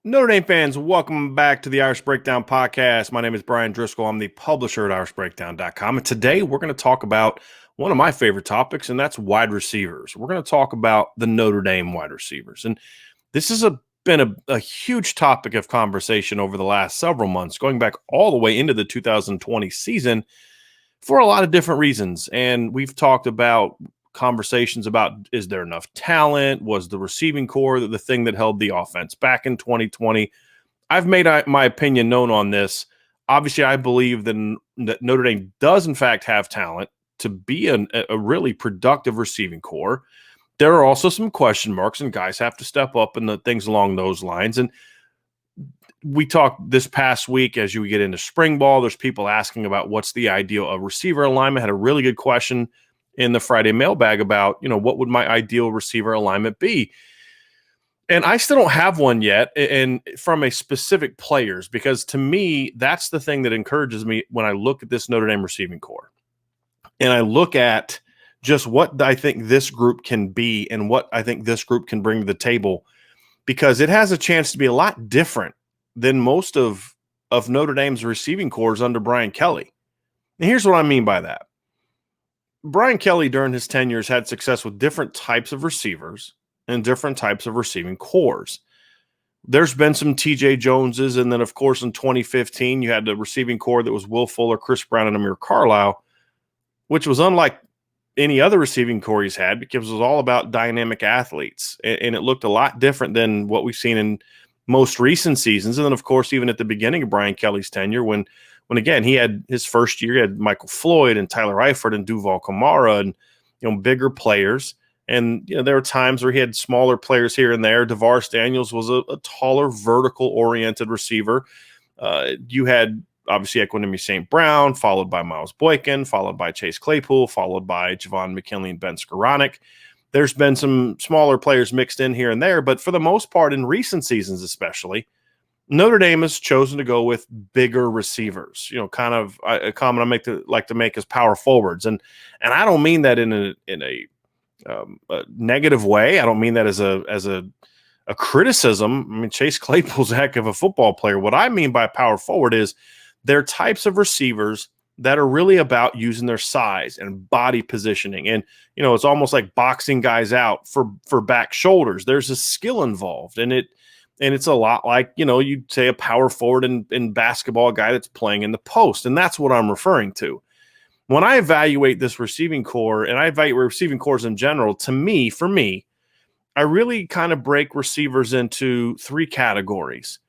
Notre Dame fans, welcome back to the Irish Breakdown podcast. My name is Brian Driscoll. I'm the publisher at irishbreakdown.com. And today we're going to talk about one of my favorite topics, and that's wide receivers. We're going to talk about the Notre Dame wide receivers. And this has been a huge topic of conversation over the last several months, going back all the way into the 2020 season for a lot of different reasons. And we've talked about conversations about, is there enough talent? Was the receiving core the thing that held the offense back in 2020? I've made my opinion known on this. Obviously, I believe that Notre Dame does, in fact, have talent to be a really productive receiving core. There are also some question marks, and guys have to step up and the things along those lines. And we talked this past week as you get into spring ball, there's people asking about what's the ideal of receiver alignment. Had a really good question in the Friday mailbag about, what would my ideal receiver alignment be? And I still don't have one yet, and from a specific players, because to me, that's the thing that encourages me when I look at this Notre Dame receiving core. And I look at just what I think this group can be and what I think this group can bring to the table, because it has a chance to be a lot different than most of Notre Dame's receiving cores under Brian Kelly. And here's what I mean by that. Brian Kelly, during his tenure, has had success with different types of receivers and different types of receiving cores. There's been some TJ Joneses, and then, of course, in 2015, you had the receiving core that was Will Fuller, Chris Brown, and Amir Carlisle, which was unlike any other receiving core he's had because it was all about dynamic athletes, and it looked a lot different than what we've seen in most recent seasons. And then, of course, even at the beginning of Brian Kelly's tenure, when again, he had his first year, he had Michael Floyd and Tyler Eifert and Duval Kamara and, bigger players. And, there were times where he had smaller players here and there. DeVaris Daniels was a taller, vertical-oriented receiver. You had, obviously, Equanimous St. Brown, followed by Miles Boykin, followed by Chase Claypool, followed by Javon McKinley and Ben Skoranek. There's been some smaller players mixed in here and there, but for the most part, in recent seasons especially, Notre Dame has chosen to go with bigger receivers, kind of a comment I like to make is power forwards. And I don't mean that in a negative way. I don't mean that as a criticism. I mean, Chase Claypool's a heck of a football player. What I mean by power forward is they're types of receivers that are really about using their size and body positioning. And, it's almost like boxing guys out for back shoulders. There's a skill involved, and it's a lot like, you'd say a power forward in basketball, a guy that's playing in the post. And that's what I'm referring to. When I evaluate this receiving core, and I evaluate receiving cores in general, for me, I really kind of break receivers into three categories.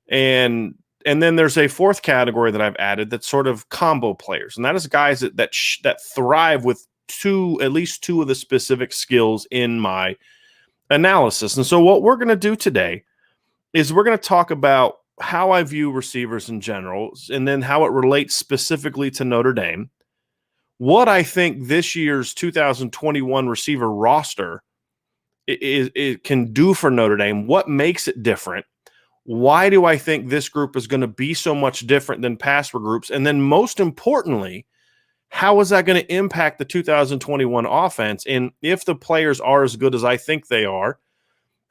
And then there's a fourth category that I've added that's sort of combo players. And that is guys that thrive with at least two of the specific skills in my analysis. And so what we're going to do today is we're going to talk about how I view receivers in general, and then how it relates specifically to Notre Dame, what I think this year's 2021 receiver roster it can do for Notre Dame, what makes it different, why do I think this group is going to be so much different than past groups, and then most importantly, how is that going to impact the 2021 offense, and if the players are as good as I think they are,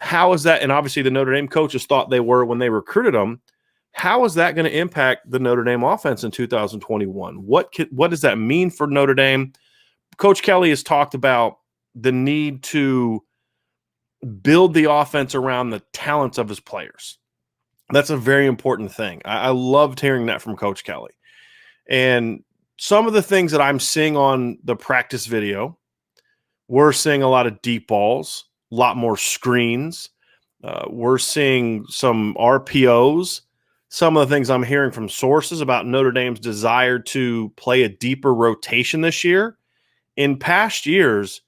how is that? And obviously the Notre Dame coaches thought they were when they recruited them. How is that going to impact the Notre Dame offense in 2021? What does that mean for Notre Dame? Coach Kelly has talked about the need to build the offense around the talents of his players. That's a very important thing. I loved hearing that from Coach Kelly. And some of the things that I'm seeing on the practice video, we're seeing a lot of deep balls, a lot more screens. We're seeing some RPOs. Some of the things I'm hearing from sources about Notre Dame's desire to play a deeper rotation this year. In past years,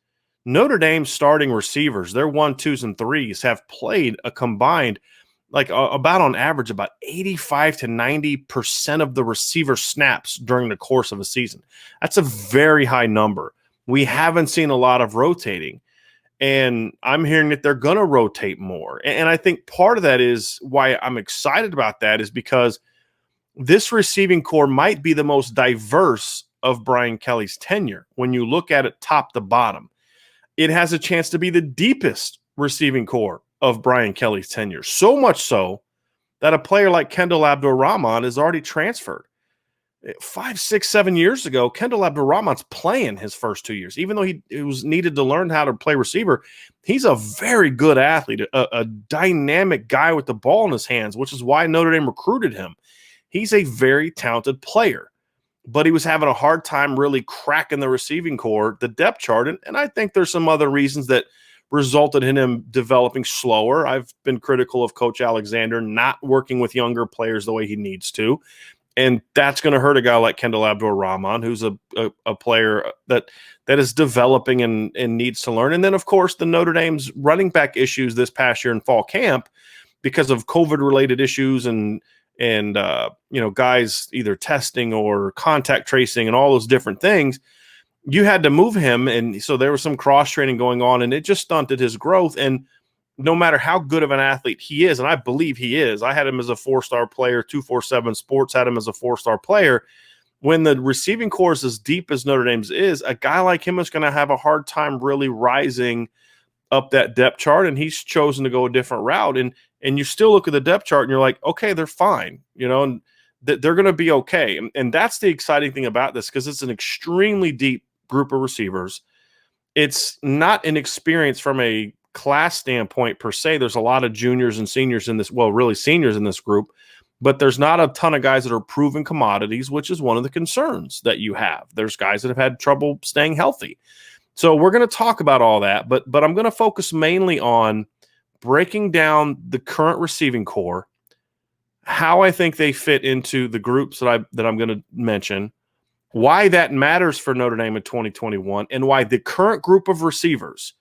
Notre Dame's starting receivers, their 1, 2s, and 3s have played a combined, about on average, about 85 to 90% of the receiver snaps during the course of a season. That's a very high number. We haven't seen a lot of rotating. And I'm hearing that they're going to rotate more. And I think part of that is why I'm excited about that is because this receiving core might be the most diverse of Brian Kelly's tenure. When you look at it top to bottom, it has a chance to be the deepest receiving core of Brian Kelly's tenure. So much so that a player like Kendall Abdul-Rahman is already transferred. 5, 6, 7 years ago, Kendall Abdul-Rahman's playing his first 2 years. Even though he was needed to learn how to play receiver, he's a very good athlete, a dynamic guy with the ball in his hands, which is why Notre Dame recruited him. He's a very talented player, but he was having a hard time really cracking the receiving core, the depth chart, and I think there's some other reasons that resulted in him developing slower. I've been critical of Coach Alexander not working with younger players the way he needs to. And that's going to hurt a guy like Kendall Abdul-Rahman, who's a player that is developing and needs to learn. And then, of course, the Notre Dame's running back issues this past year in fall camp because of COVID-related issues and guys either testing or contact tracing and all those different things. You had to move him, and so there was some cross-training going on, and it just stunted his growth. And no matter how good of an athlete he is, and I believe he is, I had him as a 4-star player, 247 Sports had him as a 4-star player. When the receiving core is as deep as Notre Dame's is, a guy like him is going to have a hard time really rising up that depth chart, and he's chosen to go a different route. And you still look at the depth chart, and you're like, okay, they're fine, and they're going to be okay. And that's the exciting thing about this, because it's an extremely deep group of receivers. It's not an experience from a class standpoint per se. There's a lot of juniors and seniors in this, well, really seniors in this group, but there's not a ton of guys that are proven commodities, which is one of the concerns that you have. There's guys that have had trouble staying healthy. So we're going to talk about all that, but I'm going to focus mainly on breaking down the current receiving core, how I think they fit into the groups that I'm going to mention, why that matters for Notre Dame in 2021, and why the current group of receivers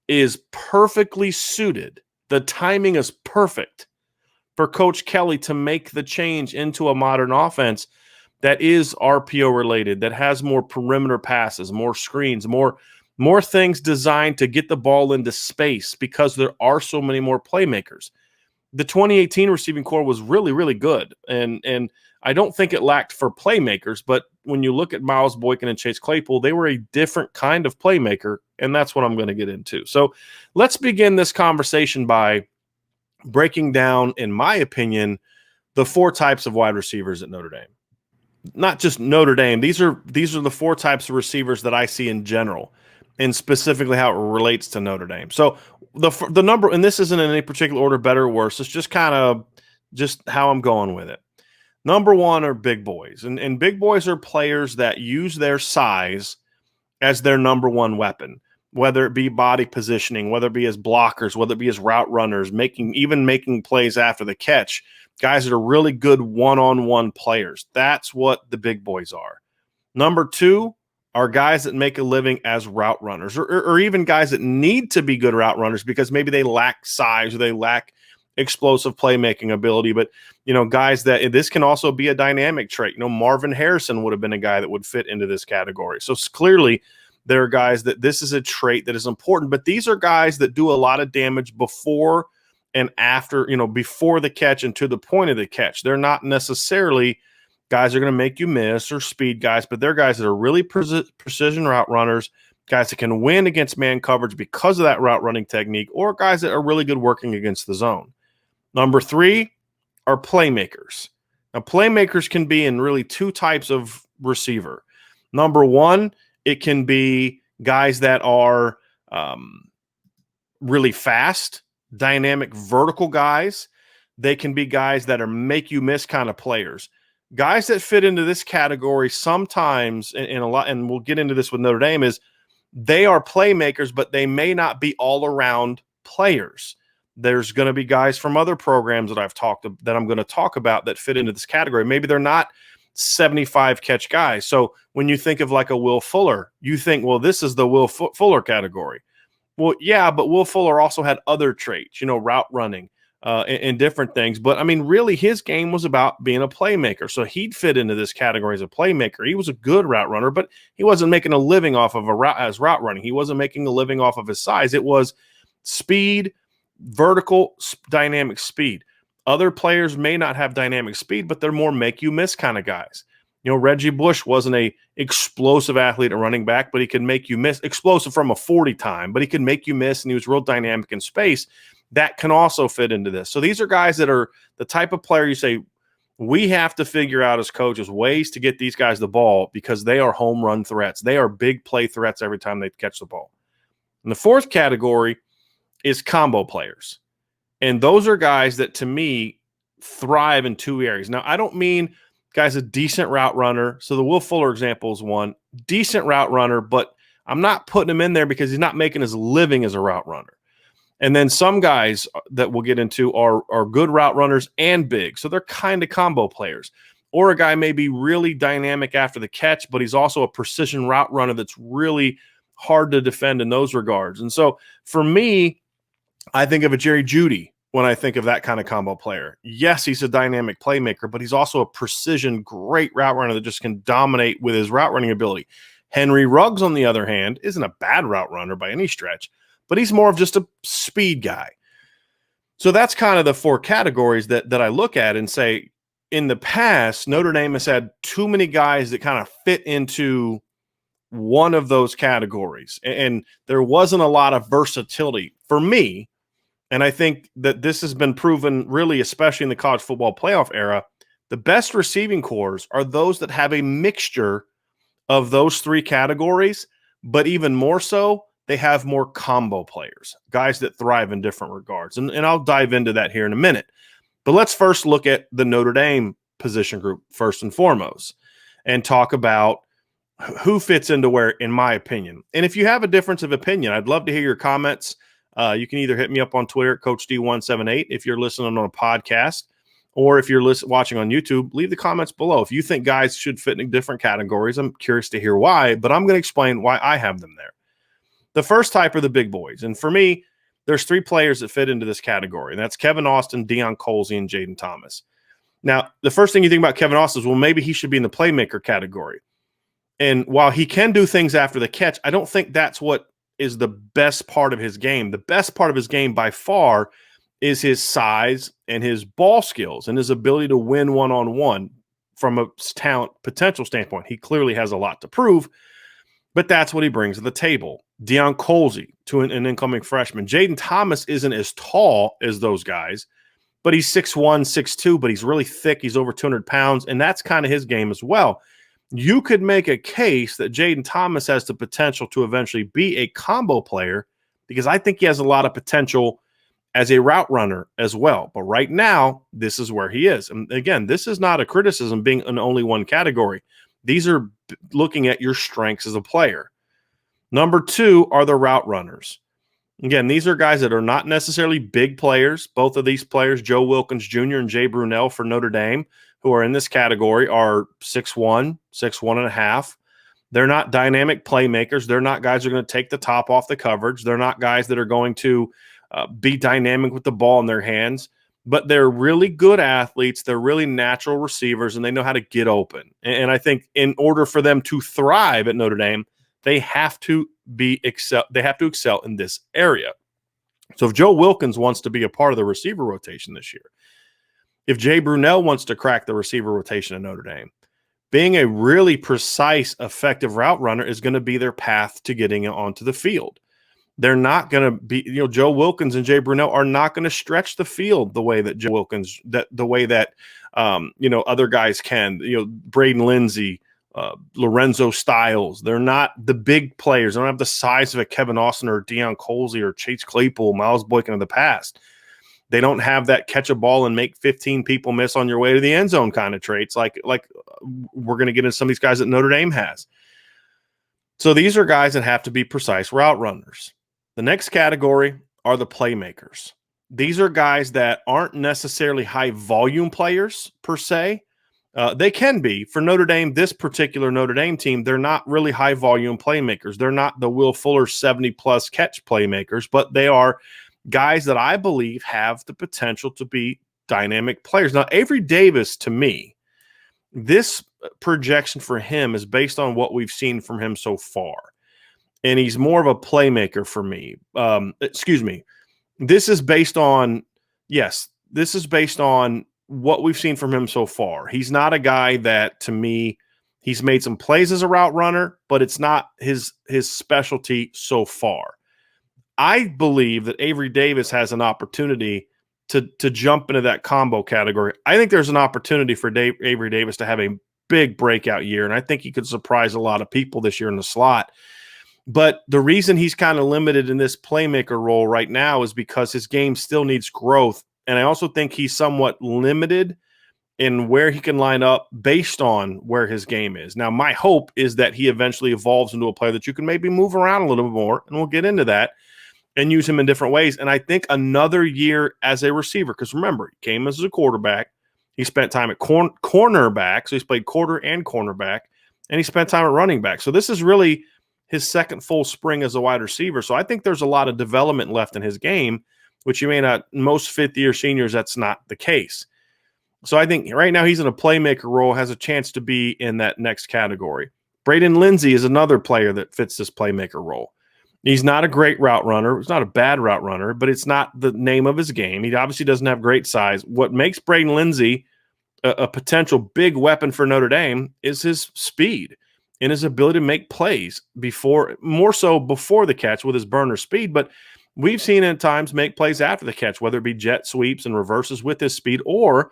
is perfectly suited. The timing is perfect for Coach Kelly to make the change into a modern offense that is RPO related, that has more perimeter passes, more screens, more things designed to get the ball into space because there are so many more playmakers. The 2018 receiving core was really, really good. And I don't think it lacked for playmakers, but when you look at Miles Boykin and Chase Claypool, they were a different kind of playmaker, and that's what I'm going to get into. So let's begin this conversation by breaking down, in my opinion, the 4 types of wide receivers at Notre Dame. Not just Notre Dame. These are the 4 types of receivers that I see in general, and specifically how it relates to Notre Dame. So the number, and this isn't in any particular order, better or worse. It's just kind of just how I'm going with it. Number 1 are big boys, and big boys are players that use their size as their number 1 weapon, whether it be body positioning, whether it be as blockers, whether it be as route runners, making plays after the catch, guys that are really good one-on-one players. That's what the big boys are. Number 2 are guys that make a living as route runners, or even guys that need to be good route runners because maybe they lack size or they lack explosive playmaking ability. But, guys that this can also be a dynamic trait. Marvin Harrison would have been a guy that would fit into this category. So clearly there are guys that this is a trait that is important, but these are guys that do a lot of damage before and after, before the catch and to the point of the catch. They're not necessarily guys that are going to make you miss or speed guys, but they're guys that are really precision route runners, guys that can win against man coverage because of that route running technique, or guys that are really good working against the zone. Number 3 are playmakers. Now, playmakers can be in really 2 types of receiver. Number 1, it can be guys that are really fast, dynamic, vertical guys. They can be guys that are make you miss kind of players. Guys that fit into this category sometimes, in a lot, and we'll get into this with Notre Dame, is they are playmakers, but they may not be all-around players. There's going to be guys from other programs that I'm going to talk about that fit into this category. Maybe they're not 75 catch guys. So when you think of like a Will Fuller, you think, well, this is the Will Fuller category. Well, yeah, but Will Fuller also had other traits, route running and different things. But I mean, really, his game was about being a playmaker. So he'd fit into this category as a playmaker. He was a good route runner, but he wasn't making a living off of route running. He wasn't making a living off of his size. It was speed, vertical, dynamic speed. Other players may not have dynamic speed, but they're more make you miss kind of guys. Reggie Bush wasn't a explosive athlete at running back, but he could make you miss. Explosive from a 40 time, but he could make you miss, and he was real dynamic in space. That can also fit into this. So these are guys that are the type of player you say, we have to figure out as coaches ways to get these guys the ball because they are home run threats. They are big play threats every time they catch the ball. And the fourth category is combo players. And those are guys that, to me, thrive in two areas. Now, I don't mean guys a decent route runner. So the Will Fuller example is one. Decent route runner, but I'm not putting him in there because he's not making his living as a route runner. And then some guys that we'll get into are good route runners and big. So they're kind of combo players. Or a guy may be really dynamic after the catch, but he's also a precision route runner that's really hard to defend in those regards. And so for me, I think of a Jerry Jeudy when I think of that kind of combo player. Yes, he's a dynamic playmaker, but he's also a precision, great route runner that just can dominate with his route running ability. Henry Ruggs, on the other hand, isn't a bad route runner by any stretch, but he's more of just a speed guy. So that's kind of the four categories that I look at and say, in the past, Notre Dame has had too many guys that kind of fit into one of those categories. And there wasn't a lot of versatility for me. And I think that this has been proven really, especially in the college football playoff era, the best receiving corps are those that have a mixture of those three categories, but even more so, they have more combo players, guys that thrive in different regards. And I'll dive into that here in a minute. But let's first look at the Notre Dame position group first and foremost and talk about who fits into where, in my opinion. And if you have a difference of opinion, I'd love to hear your comments. You can either hit me up on Twitter at CoachD178 if you're listening on a podcast, or if you're watching on YouTube, leave the comments below. If you think guys should fit in different categories, I'm curious to hear why, but I'm going to explain why I have them there. The first type are the big boys. And for me, there's three players that fit into this category, and that's Kevin Austin, Deion, Colzie, and Jayden Thomas. Now, the first thing you think about Kevin Austin is, well, maybe he should be in the playmaker category. And while he can do things after the catch, I don't think that's what is the best part of his game. The best part of his game by far is his size and his ball skills and his ability to win one-on-one from a talent potential standpoint. He clearly has a lot to prove, but that's what he brings to the table. Deion Colzie, to an incoming freshman. Jayden Thomas isn't as tall as those guys, but he's 6'1", 6'2", but he's really thick. He's over 200 pounds, and that's kind of his game as well. You could make a case that Jayden Thomas has the potential to eventually be a combo player because I think he has a lot of potential as a route runner as well. But right now, this is where he is. And again, this is not a criticism being in only one category. These are looking at your strengths as a player. Number two are the route runners. Again, these are guys that are not necessarily big players. Both of these players, Joe Wilkins Jr. and Jay Brunell for Notre Dame, who are in this category, are 6'1", 6'1.5". They're not dynamic playmakers. They're not guys who are going to take the top off the coverage. They're not guys that are going to be dynamic with the ball in their hands. But they're really good athletes. They're really natural receivers, and they know how to get open. And I think in order for them to thrive at Notre Dame, they have to excel in this area. So if Joe Wilkins wants to be a part of the receiver rotation this year, if Jay Brunell wants to crack the receiver rotation at Notre Dame, being a really precise, effective route runner is going to be their path to getting onto the field. They're not going to be, Joe Wilkins and Jay Brunell are not going to stretch the field the way that Joe Wilkins, the way that, other guys can, Braden, Lenzy, Lorenzo Styles. They're not the big players. They don't have the size of a Kevin Austin or Deion Colzie or Chase Claypool, Miles Boykin of the past. They don't have that catch a ball and make 15 people miss on your way to the end zone kind of traits like we're going to get into some of these guys that Notre Dame has. So these are guys that have to be precise route runners. The next category are the playmakers. These are guys that aren't necessarily high volume players per se. They can be. For Notre Dame, this particular Notre Dame team, they're not really high volume playmakers. They're not the Will Fuller 70-plus catch playmakers, but they are guys that I believe have the potential to be dynamic players. Now, Avery Davis, to me, this projection for him is based on what we've seen from him so far. And he's more of a playmaker for me. This is based on what we've seen from him so far. He's not a guy that, to me, He's made some plays as a route runner, but it's not his specialty so far. I believe that Avery Davis has an opportunity to jump into that combo category. I think there's an opportunity for Avery Davis to have a big breakout year, and I think he could surprise a lot of people this year in the slot. But the reason he's kind of limited in this playmaker role right now is because his game still needs growth. And I also think he's somewhat limited in where he can line up based on where his game is. Now, my hope is that he eventually evolves into a player that you can maybe move around a little bit more, and we'll get into that, and use him in different ways. And I think another year as a receiver, because remember, he came as a quarterback. He spent time at cornerback, so he's played quarter and cornerback, and he spent time at running back. So this is really his second full spring as a wide receiver. So I think there's a lot of development left in his game, which you may not, most fifth-year seniors, that's not the case. So I think right now he's in a playmaker role, has a chance to be in that next category. Braden Lenzy is another player that fits this playmaker role. He's not a great route runner. He's not a bad route runner, but it's not the name of his game. He obviously doesn't have great size. What makes Braden Lenzy a potential big weapon for Notre Dame is his speed and his ability to make plays more so before the catch with his burner speed. But we've seen him at times make plays after the catch, whether it be jet sweeps and reverses with his speed, or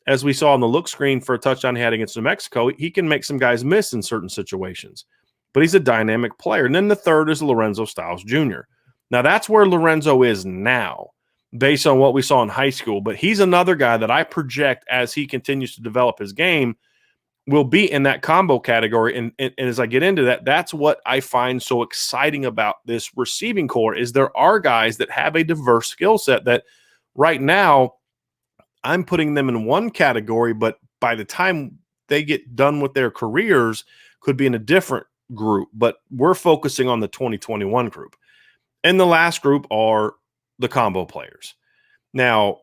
as we saw on the look screen for a touchdown he had against New Mexico, he can make some guys miss in certain situations. But he's a dynamic player. And then the third is Lorenzo Styles Jr. Now, that's where Lorenzo is now, based on what we saw in high school. But he's another guy that I project, as he continues to develop his game, will be in that combo category. And as I get into that, that's what I find so exciting about this receiving core, is there are guys that have a diverse skill set that right now I'm putting them in one category, but by the time they get done with their careers, could be in a different group. But we're focusing on the 2021 group. And the last group are the combo players. Now,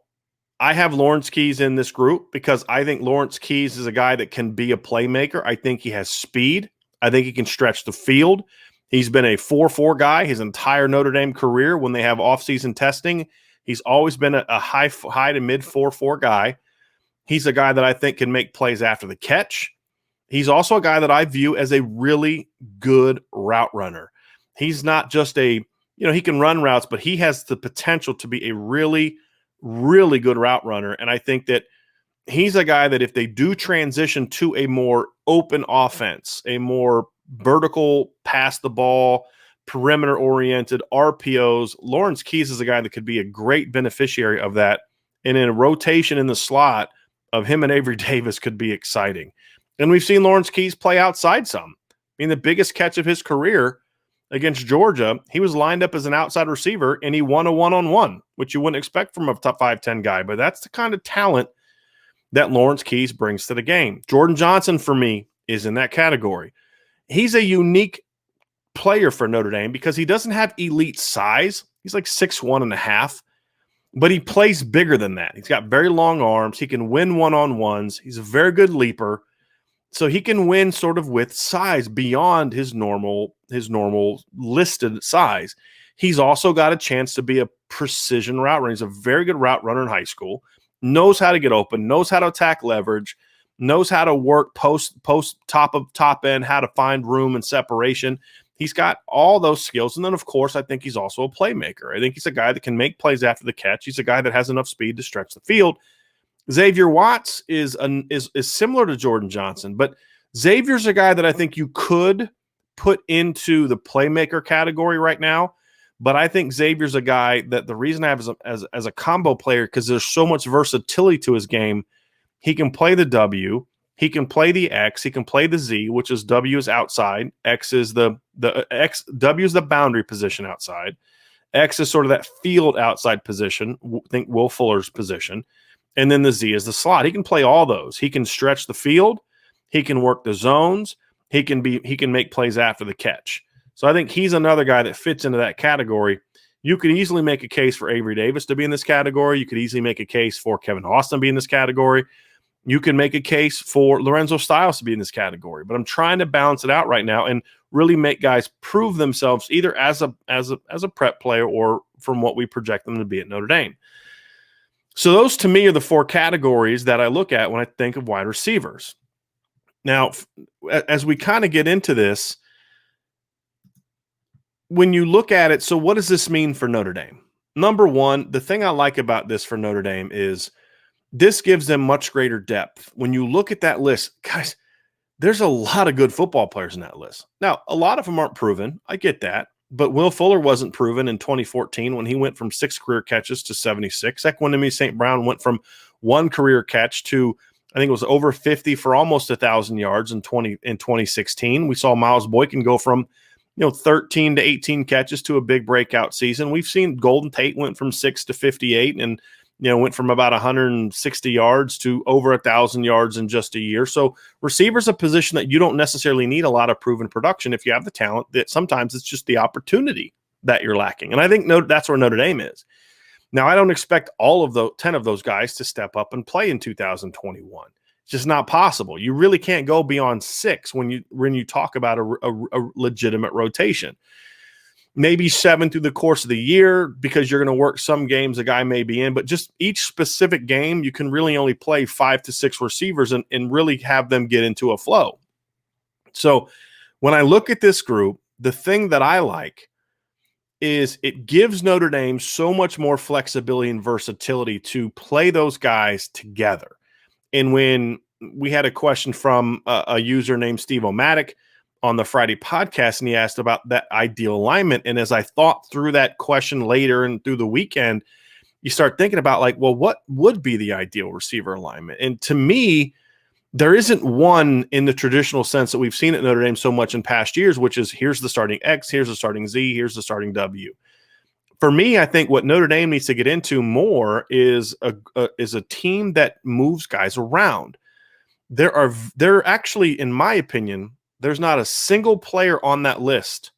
I have Lawrence Keys in this group because I think Lawrence Keys is a guy that can be a playmaker. I think he has speed. I think he can stretch the field. He's been a 4-4 guy his entire Notre Dame career. When they have offseason testing, he's always been a high to mid 4-4 guy. He's a guy that I think can make plays after the catch. He's also a guy that I view as a really good route runner. He's not just he can run routes, but he has the potential to be a really, really good route runner. And I think that he's a guy that if they do transition to a more open offense, a more vertical, pass the ball, perimeter-oriented RPOs, Lawrence Keys is a guy that could be a great beneficiary of that. And in a rotation in the slot of him and Avery Davis could be exciting. And we've seen Lawrence Keys play outside some. I mean, the biggest catch of his career against Georgia, he was lined up as an outside receiver, and he won a one-on-one, which you wouldn't expect from a top 5'10" guy. But that's the kind of talent that Lawrence Keys brings to the game. Jordan Johnson, for me, is in that category. He's a unique player for Notre Dame because he doesn't have elite size. He's like 6'1.5", but he plays bigger than that. He's got very long arms. He can win one-on-ones. He's a very good leaper. So he can win sort of with size beyond his normal listed size. He's also got a chance to be a precision route runner. He's a very good route runner in high school, knows how to get open, knows how to attack leverage, knows how to work post top end, how to find room and separation. He's got all those skills. And then, of course, I think he's also a playmaker. I think he's a guy that can make plays after the catch. He's a guy that has enough speed to stretch the field. Xavier Watts is similar to Jordan Johnson, but Xavier's a guy that I think you could put into the playmaker category right now. But I think Xavier's a guy that the reason I have as a combo player, because there's so much versatility to his game. He can play the W, he can play the X, he can play the Z, which is W is outside, X is the X, W is the boundary position outside, X is sort of that field outside position. Think Will Fuller's position. And then the Z is the slot. He can play all those. He can stretch the field. He can work the zones. He can make plays after the catch. So I think he's another guy that fits into that category. You could easily make a case for Avery Davis to be in this category. You could easily make a case for Kevin Austin to be in this category. You can make a case for Lorenzo Styles to be in this category. But I'm trying to balance it out right now and really make guys prove themselves either as a prep player or from what we project them to be at Notre Dame. So those, to me, are the four categories that I look at when I think of wide receivers. Now, as we kind of get into this, when you look at it, so what does this mean for Notre Dame? Number one, the thing I like about this for Notre Dame is this gives them much greater depth. When you look at that list, guys, there's a lot of good football players in that list. Now, a lot of them aren't proven. I get that. But Will Fuller wasn't proven in 2014 when he went from 6 career catches to 76. Equanimity St. Brown went from 1 career catch to, I think it was over 50 for almost 1,000 yards in 2016. We saw Miles Boykin go from 13 to 18 catches to a big breakout season. We've seen Golden Tate went from 6 to 58 and went from about 160 yards to over 1,000 yards in just a year. So receiver's a position that you don't necessarily need a lot of proven production if you have the talent. That sometimes it's just the opportunity that you're lacking. And I think that's where Notre Dame is. Now, I don't expect all of the 10 of those guys to step up and play in 2021. It's just not possible. You really can't go beyond 6 when you talk about a legitimate rotation. Maybe 7 through the course of the year because you're going to work some games a guy may be in, but just each specific game, you can really only play 5 to 6 receivers and really have them get into a flow. So when I look at this group, the thing that I like is it gives Notre Dame so much more flexibility and versatility to play those guys together. And when we had a question from a user named Steve O'Matic on the Friday podcast, and he asked about that ideal alignment. And as I thought through that question later and through the weekend, you start thinking about what would be the ideal receiver alignment? And to me, there isn't one in the traditional sense that we've seen at Notre Dame so much in past years, which is here's the starting X, here's the starting Z, here's the starting W. For me, I think what Notre Dame needs to get into more is a team that moves guys around. There actually, in my opinion, there's not a single player on that list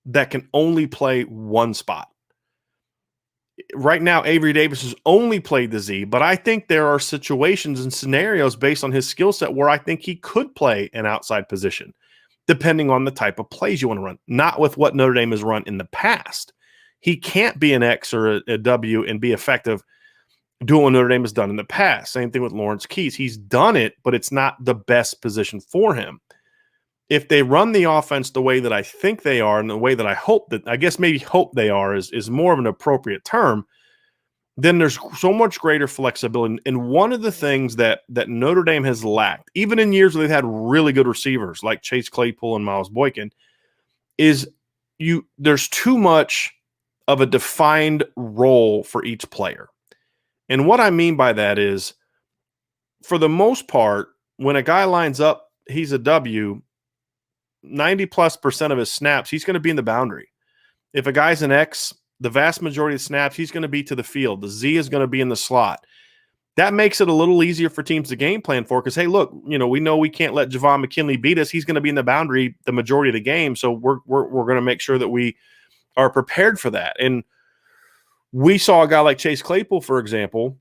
that can only play one spot. Right now, Avery Davis has only played the Z, but I think there are situations and scenarios based on his skill set where I think he could play an outside position, depending on the type of plays you want to run, not with what Notre Dame has run in the past. He can't be an X or a W and be effective doing what Notre Dame has done in the past. Same thing with Lawrence Keys. He's done it, but it's not the best position for him. If they run the offense the way that I think they are and the way that I guess maybe hope they are is more of an appropriate term, then there's so much greater flexibility. And one of the things that Notre Dame has lacked, even in years where they've had really good receivers like Chase Claypool and Miles Boykin, is there's too much of a defined role for each player. And what I mean by that is, for the most part, when a guy lines up, he's a W, 90+% of his snaps, he's going to be in the boundary. If a guy's an X, the vast majority of snaps, he's going to be to the field. The Z is going to be in the slot. That makes it a little easier for teams to game plan for because, hey, look, we know we can't let Javon McKinley beat us. He's going to be in the boundary the majority of the game, so we're going to make sure that we are prepared for that. And we saw a guy like Chase Claypool, for example,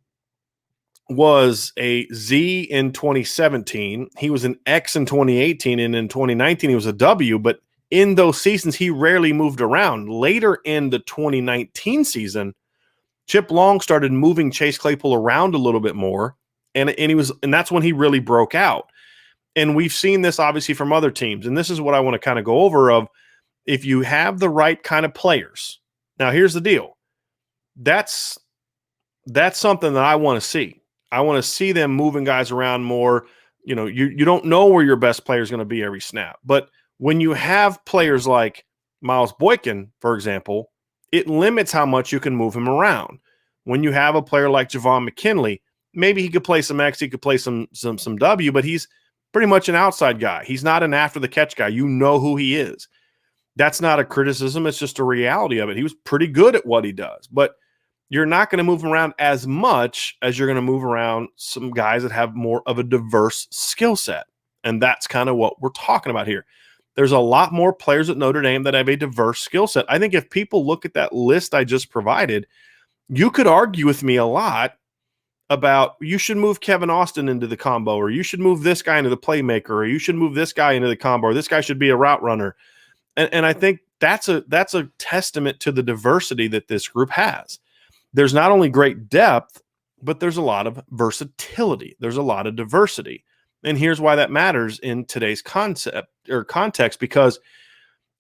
was a Z in 2017. He was an X in 2018, and in 2019 he was a W, but in those seasons he rarely moved around. Later in the 2019 season, Chip Long started moving Chase Claypool around a little bit more, and that's when he really broke out. And we've seen this obviously from other teams, and this is what I want to kind of go over of if you have the right kind of players. Now, here's the deal. That's something that I want to see. I want to see them moving guys around more. You don't know where your best player is going to be every snap. But when you have players like Miles Boykin, for example, it limits how much you can move him around. When you have a player like Javon McKinley, maybe he could play some X, he could play some W, but he's pretty much an outside guy. He's not an after-the-catch guy. You know who he is. That's not a criticism. It's just a reality of it. He was pretty good at what he does. But you're not going to move around as much as you're going to move around some guys that have more of a diverse skill set. And that's kind of what we're talking about here. There's a lot more players at Notre Dame that have a diverse skill set. I think if people look at that list I just provided, you could argue with me a lot about you should move Kevin Austin into the combo, or you should move this guy into the playmaker, or you should move this guy into the combo, or this guy should be a route runner. And I think that's a testament to the diversity that this group has. There's not only great depth, but there's a lot of versatility. There's a lot of diversity. And here's why that matters in today's concept or context, because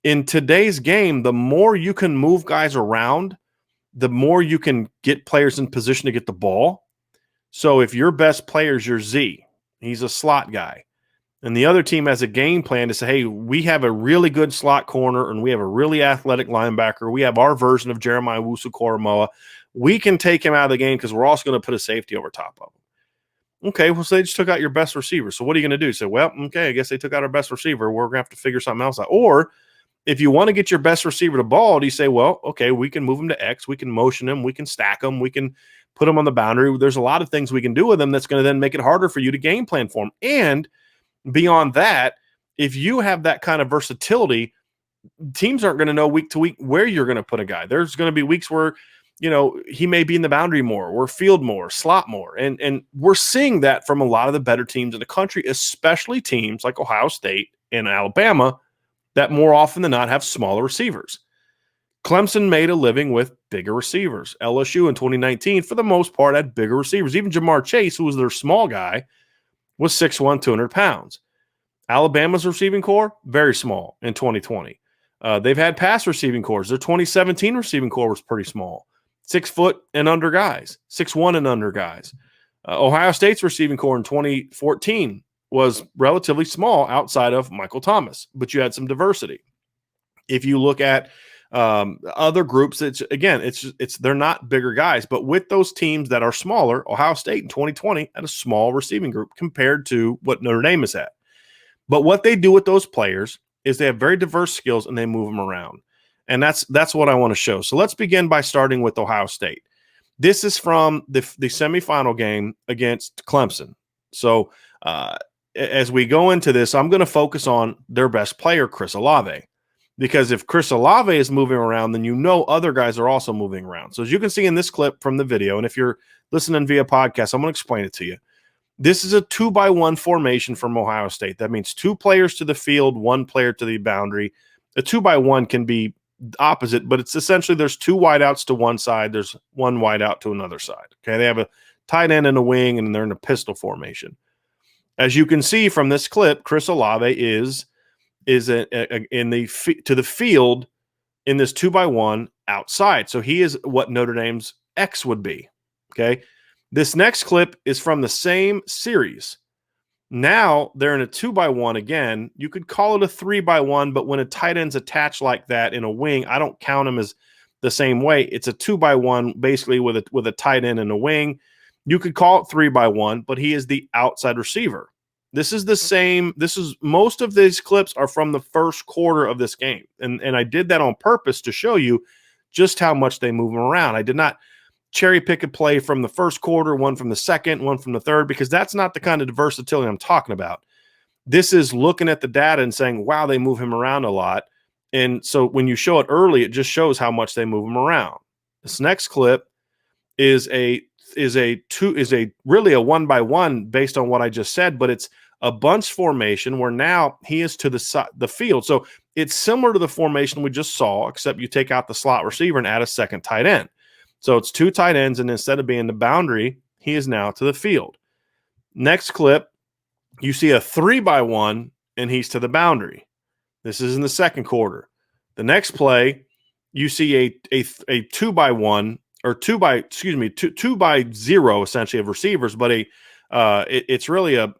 in today's game, the more you can move guys around, the more you can get players in position to get the ball. So if your best player is your Z, he's a slot guy, and the other team has a game plan to say, hey, we have a really good slot corner and we have a really athletic linebacker. We have our version of Jeremiah Owusu-Koramoah. We can take him out of the game because we're also going to put a safety over top of him. Okay, well, so they just took out your best receiver. So what are you going to do? Say, well, okay, I guess they took out our best receiver. We're going to have to figure something else out. Or if you want to get your best receiver to ball, do you say, well, okay, we can move him to X. We can motion him. We can stack him. We can put him on the boundary. There's a lot of things we can do with him that's going to then make it harder for you to game plan for him. And beyond that, if you have that kind of versatility, teams aren't going to know week to week where you're going to put a guy. There's going to be weeks where, he may be in the boundary more, or field more, slot more. And we're seeing that from a lot of the better teams in the country, especially teams like Ohio State and Alabama that more often than not have smaller receivers. Clemson made a living with bigger receivers. LSU in 2019, for the most part, had bigger receivers. Even Jamar Chase, who was their small guy, was 6'1", 200 pounds. Alabama's receiving core, very small in 2020. They've had pass receiving cores. Their 2017 receiving core was pretty small. 6 foot and under guys, 6'1" and under guys. Ohio State's receiving core in 2014 was relatively small outside of Michael Thomas, but you had some diversity. If you look at other groups, they're not bigger guys, but with those teams that are smaller, Ohio State in 2020 had a small receiving group compared to what Notre Dame is at. But what they do with those players is they have very diverse skills and they move them around. And that's what I want to show. So let's begin by starting with Ohio State. This is from the semifinal game against Clemson. So as we go into this, I'm going to focus on their best player, Chris Olave. Because if Chris Olave is moving around, then other guys are also moving around. So as you can see in this clip from the video, and if you're listening via podcast, I'm going to explain it to you. This is a 2-by-1 formation from Ohio State. That means 2 players to the field, 1 player to the boundary. A 2-by-1 can be opposite, but it's essentially there's 2 wideouts to one side, there's 1 wideout to another side. Okay, they have a tight end and a wing, and they're in a pistol formation. As you can see from this clip, Chris Olave is to the field in this 2-by-1 outside. So he is what Notre Dame's X would be. Okay, this next clip is from the same series. Now they're in a 2-by-1 again. You could call it a 3-by-1, but when a tight end's attached like that in a wing, I don't count them as the same way. It's a 2-by-1 basically with a tight end and a wing. You could call it 3-by-1, but he is the outside receiver. This is the same. Most of these clips are from the first quarter of this game. And I did that on purpose to show you just how much they move them around. I did not cherry pick a play from the first quarter, one from the second, one from the third, because that's not the kind of versatility I'm talking about. This is looking at the data and saying, wow, they move him around a lot. And so when you show it early, it just shows how much they move him around. This next clip is really a 1-by-1 based on what I just said, but it's a bunch formation where now he is to the field. So it's similar to the formation we just saw, except you take out the slot receiver and add a second tight end. So it's 2 tight ends, and instead of being the boundary, he is now to the field. Next clip, you see a 3-by-1, and he's to the boundary. This is in the second quarter. The next play, you see a 2-by-1 or 2-by-0 essentially of receivers, but it's really a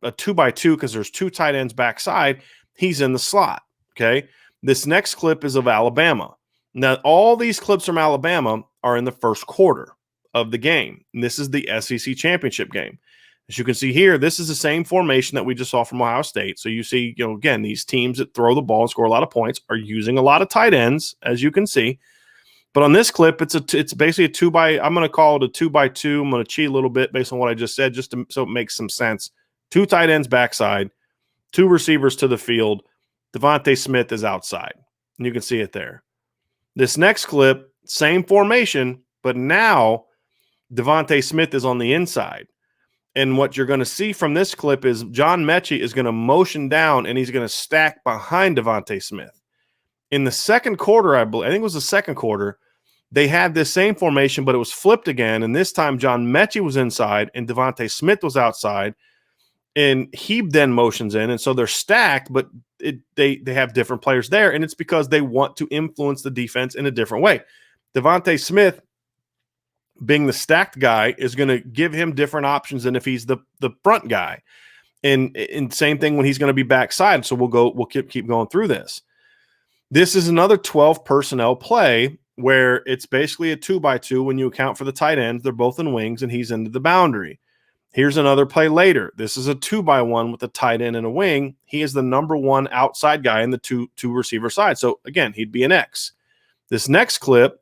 2-by-2 because there's 2 tight ends backside. He's in the slot. Okay. This next clip is of Alabama. Now, all these clips from Alabama are in the first quarter of the game. And this is the SEC championship game. As you can see here, this is the same formation that we just saw from Ohio State. So you see, again, these teams that throw the ball and score a lot of points are using a lot of tight ends, as you can see. But on this clip, it's basically I'm going to call it a 2-by-2. I'm going to cheat a little bit based on what I just said, so it makes some sense. 2 tight ends backside, 2 receivers to the field. Devontae Smith is outside. And you can see it there. This next clip, same formation, but now Devontae Smith is on the inside. And what you're going to see from this clip is John Mechie is going to motion down, and he's going to stack behind Devontae Smith. In the second quarter, I think it was the second quarter, they had this same formation, but it was flipped again. And this time, John Mechie was inside, and Devontae Smith was outside. and he then motions in, and so they're stacked, but they have different players there, and it's because they want to influence the defense in a different way. Devontae Smith, being the stacked guy, is going to give him different options than if he's the front guy. And same thing when he's going to be backside. So we'll keep going through this. This is another 12 personnel play where it's basically a 2x2 when you account for the tight ends. They're both in wings and he's into the boundary. Here's another play later. This is a 2x1 with a tight end and a wing. He is the number one outside guy in the two receiver side. So again, he'd be an X. This next clip,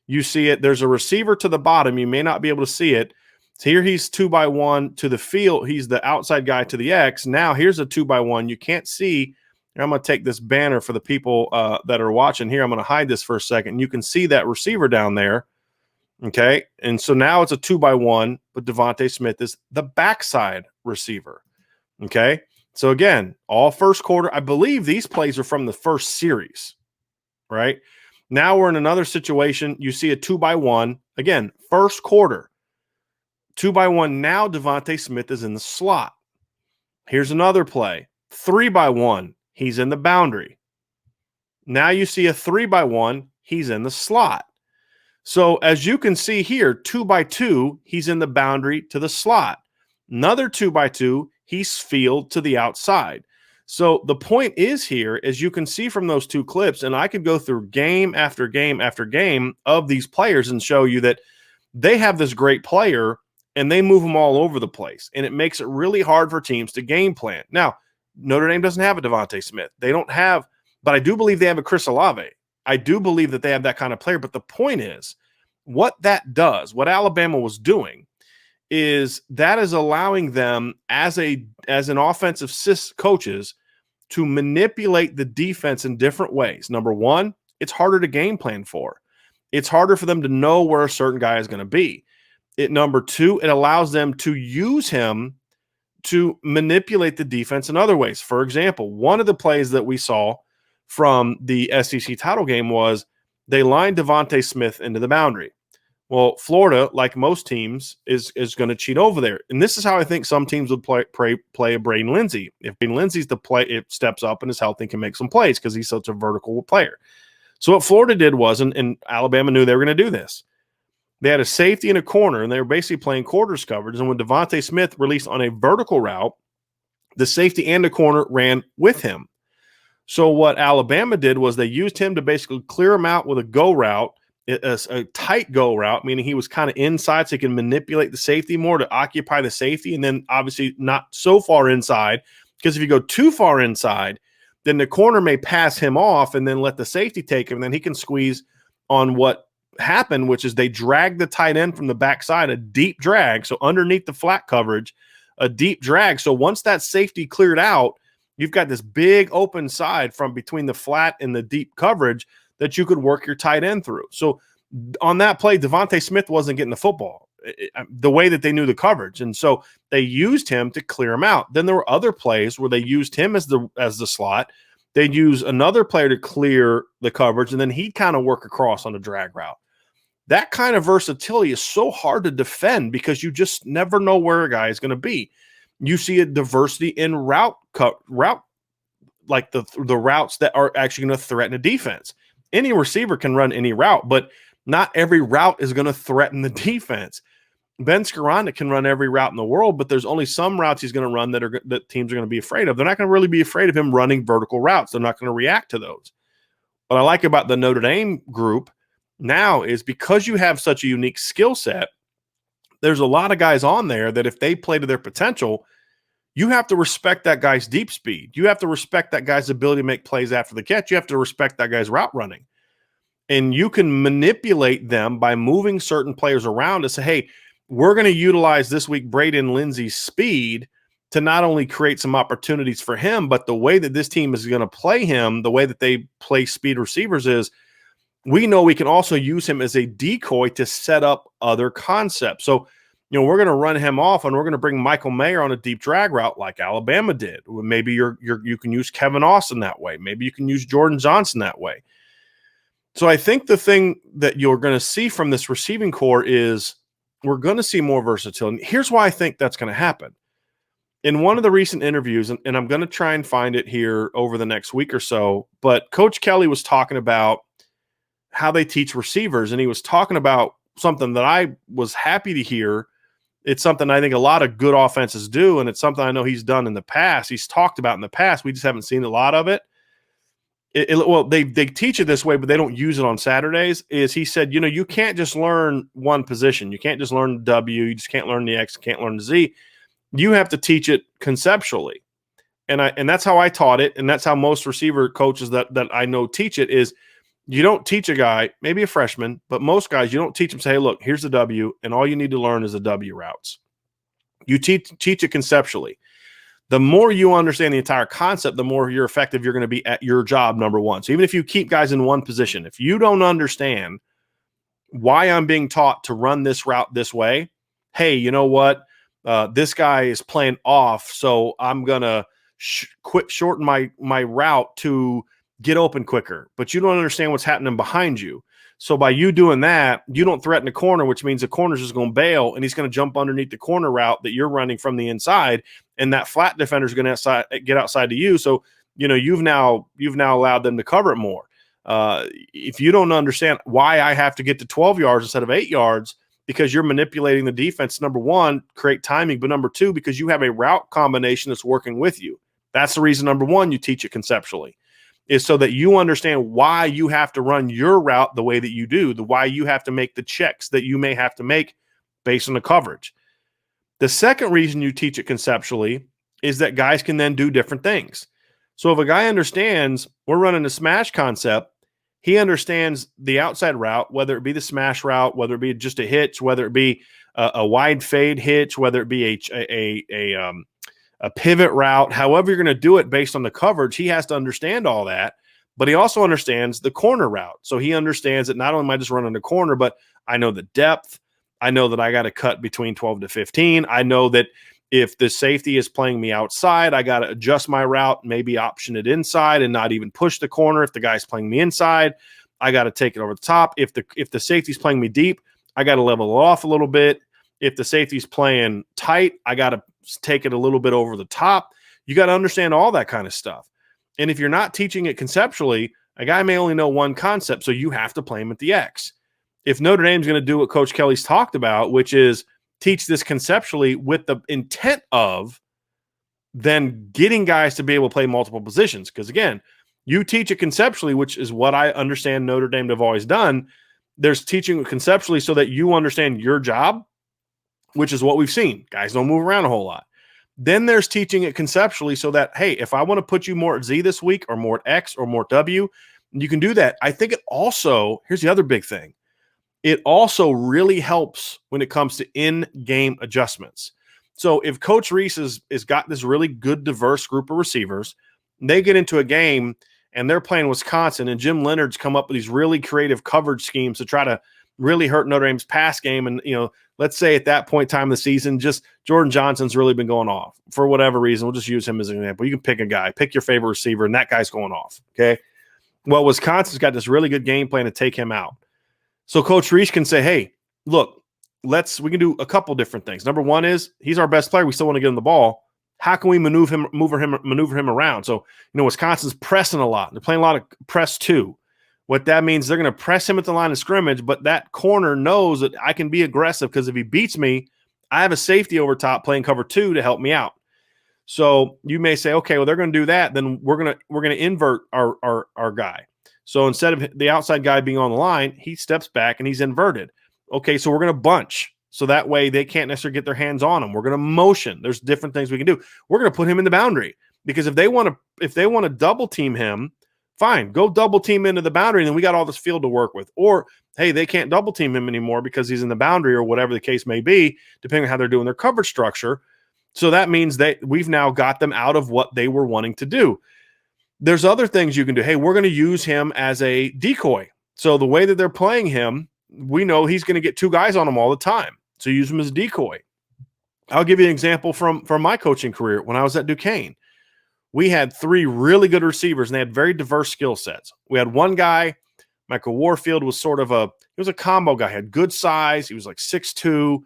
you see it. There's a receiver to the bottom. You may not be able to see it. So here he's 2x1 to the field. He's the outside guy to the X. Now here's a 2x1. You can't see. I'm going to take this banner for the people that are watching here. I'm going to hide this for a second. You can see that receiver down there. Okay. And so now it's a 2x1, but Devontae Smith is the backside receiver. Okay. So again, all first quarter. I believe these plays are from the first series, right? Now we're in another situation. You see a 2x1. Again, first quarter. 2x1. Now Devontae Smith is in the slot. Here's another play. 3x1. He's in the boundary. Now you see a 3x1. He's in the slot. So as you can see here, 2x2, he's in the boundary to the slot. Another 2x2, he's field to the outside. So the point is here, as you can see from those two clips, and I could go through game after game after game of these players and show you that they have this great player and they move them all over the place. And it makes it really hard for teams to game plan. Now, Notre Dame doesn't have a Devontae Smith. They don't have, but I do believe they have a Chris Olave. I do believe that they have that kind of player. But the point is, what that does, what Alabama was doing, is that is allowing them as an offensive coaches to manipulate the defense in different ways. Number one, it's harder to game plan for. It's harder for them to know where a certain guy is going to be. Number two, it allows them to use him to manipulate the defense in other ways. For example, one of the plays that we saw from the SEC title game was they lined Devontae Smith into the boundary. Well, Florida, like most teams, is going to cheat over there. And this is how I think some teams would play a Braden Lenzy. If Braden Lenzy's the play, it steps up and is healthy and can make some plays because he's such a vertical player. So what Florida did was, and Alabama knew they were going to do this, they had a safety in a corner, and they were basically playing quarters coverage. And when Devontae Smith released on a vertical route, the safety and the corner ran with him. So what Alabama did was they used him to basically clear him out with a go route, a tight go route, meaning he was kind of inside so he can manipulate the safety more to occupy the safety, and then obviously not so far inside, because if you go too far inside, then the corner may pass him off and then let the safety take him, and then he can squeeze on what happened, which is they dragged the tight end from the backside, a deep drag, so underneath the flat coverage, a deep drag. So once that safety cleared out, you've got this big open side from between the flat and the deep coverage that you could work your tight end through. So on that play, Devontae Smith wasn't getting the football the way that they knew the coverage. And so they used him to clear him out. Then there were other plays where they used him as the slot. They'd use another player to clear the coverage, and then he'd kind of work across on a drag route. That kind of versatility is so hard to defend because you just never know where a guy is going to be. You see a diversity in route, like the routes that are actually going to threaten a defense. Any receiver can run any route, but not every route is going to threaten the defense. Ben Skoranek can run every route in the world, but there's only some routes he's going to run that teams are going to be afraid of. They're not going to really be afraid of him running vertical routes. They're not going to react to those. What I like about the Notre Dame group now is because you have such a unique skill set, there's a lot of guys on there that if they play to their potential, you have to respect that guy's deep speed. You have to respect that guy's ability to make plays after the catch. You have to respect that guy's route running. And you can manipulate them by moving certain players around to say, hey, we're going to utilize this week Braden Lenzy's speed to not only create some opportunities for him, but the way that this team is going to play him, the way that they play speed receivers is we know we can also use him as a decoy to set up other concepts. So, we're going to run him off and we're going to bring Michael Mayer on a deep drag route like Alabama did. Maybe you can use Kevin Austin that way. Maybe you can use Jordan Johnson that way. So I think the thing that you're going to see from this receiving core is we're going to see more versatility. Here's why I think that's going to happen. In one of the recent interviews, and I'm going to try and find it here over the next week or so, but Coach Kelly was talking about how they teach receivers, and he was talking about something that I was happy to hear. It's something I think a lot of good offenses do, and it's something I know he's done in the past. He's talked about in the past. We just haven't seen a lot of it. Well, they teach it this way, but they don't use it on Saturdays. Is he said, you can't just learn one position. You can't just learn the W. You just can't learn the X. You can't learn the Z. You have to teach it conceptually. And that's how I taught it, and that's how most receiver coaches that I know teach it is you don't teach a guy, maybe a freshman, but most guys, you don't teach them, say, hey, look, here's the W, and all you need to learn is the W routes. You teach it conceptually. The more you understand the entire concept, the more you're effective you're going to be at your job, number one. So even if you keep guys in one position, if you don't understand why I'm being taught to run this route this way, hey, you know what? This guy is playing off, so I'm going to shorten my route to get open quicker. But you don't understand what's happening behind you. So by you doing that, you don't threaten the corner, which means the corner's just going to bail, and he's going to jump underneath the corner route that you're running from the inside, and that flat defender's going to get outside to you. So you've now allowed them to cover it more. If you don't understand why I have to get to 12 yards instead of 8 yards, because you're manipulating the defense, number one, create timing, but number two, because you have a route combination that's working with you. That's the reason, number one, you teach it conceptually, is so that you understand why you have to run your route the way that you do, why you have to make the checks that you may have to make based on the coverage. The second reason you teach it conceptually is that guys can then do different things. So if a guy understands we're running a smash concept, he understands the outside route, whether it be the smash route, whether it be just a hitch, whether it be a wide fade hitch, whether it be a pivot route, however you're going to do it based on the coverage, he has to understand all that. But he also understands the corner route. So he understands that not only am I just running the corner, but I know the depth. I know that I got to cut between 12 to 15. I know that if the safety is playing me outside, I got to adjust my route, maybe option it inside and not even push the corner. If the guy's playing me inside, I got to take it over the top. If the safety's playing me deep, I got to level it off a little bit. If the safety's playing tight, I got to take it a little bit over the top. You got to understand all that kind of stuff. And if you're not teaching it conceptually, a guy may only know one concept, so you have to play him at the X. If Notre Dame's going to do what Coach Kelly's talked about, which is teach this conceptually with the intent of then getting guys to be able to play multiple positions. Because again, you teach it conceptually, which is what I understand Notre Dame to have always done. There's teaching it conceptually so that you understand your job, which is what we've seen. Guys don't move around a whole lot. Then there's teaching it conceptually so that, hey, if I want to put you more at Z this week or more at X or more at W, you can do that. I think it also, here's the other big thing. It also really helps when it comes to in-game adjustments. So if Coach Reese has got this really good, diverse group of receivers, they get into a game and they're playing Wisconsin, and Jim Leonard's come up with these really creative coverage schemes to try to really hurt Notre Dame's pass game. And, let's say at that point in time of the season, just Jordan Johnson's really been going off for whatever reason. We'll just use him as an example. You can pick a guy, pick your favorite receiver, and that guy's going off, okay? Well, Wisconsin's got this really good game plan to take him out. So Coach Reese can say, hey, look, we can do a couple different things. Number one is he's our best player. We still want to get him the ball. How can we maneuver him around? So, Wisconsin's pressing a lot. They're playing a lot of press two. What that means, they're going to press him at the line of scrimmage, but that corner knows that I can be aggressive because if he beats me, I have a safety over top playing cover two to help me out. So you may say, okay, well, they're going to do that. Then we're going to invert our guy. So instead of the outside guy being on the line, he steps back and he's inverted. Okay, so we're going to bunch. So that way they can't necessarily get their hands on him. We're going to motion. There's different things we can do. We're going to put him in the boundary because if they want to double team him, fine, go double team into the boundary, and then we got all this field to work with. Or, hey, they can't double team him anymore because he's in the boundary or whatever the case may be, depending on how they're doing their coverage structure. So that means that we've now got them out of what they were wanting to do. There's other things you can do. Hey, we're going to use him as a decoy. So the way that they're playing him, we know he's going to get two guys on him all the time. So use him as a decoy. I'll give you an example from my coaching career. When I was at Duquesne, we had three really good receivers, and they had very diverse skill sets. We had one guy, Michael Warfield, was he was a combo guy. He had good size. He was like 6'2".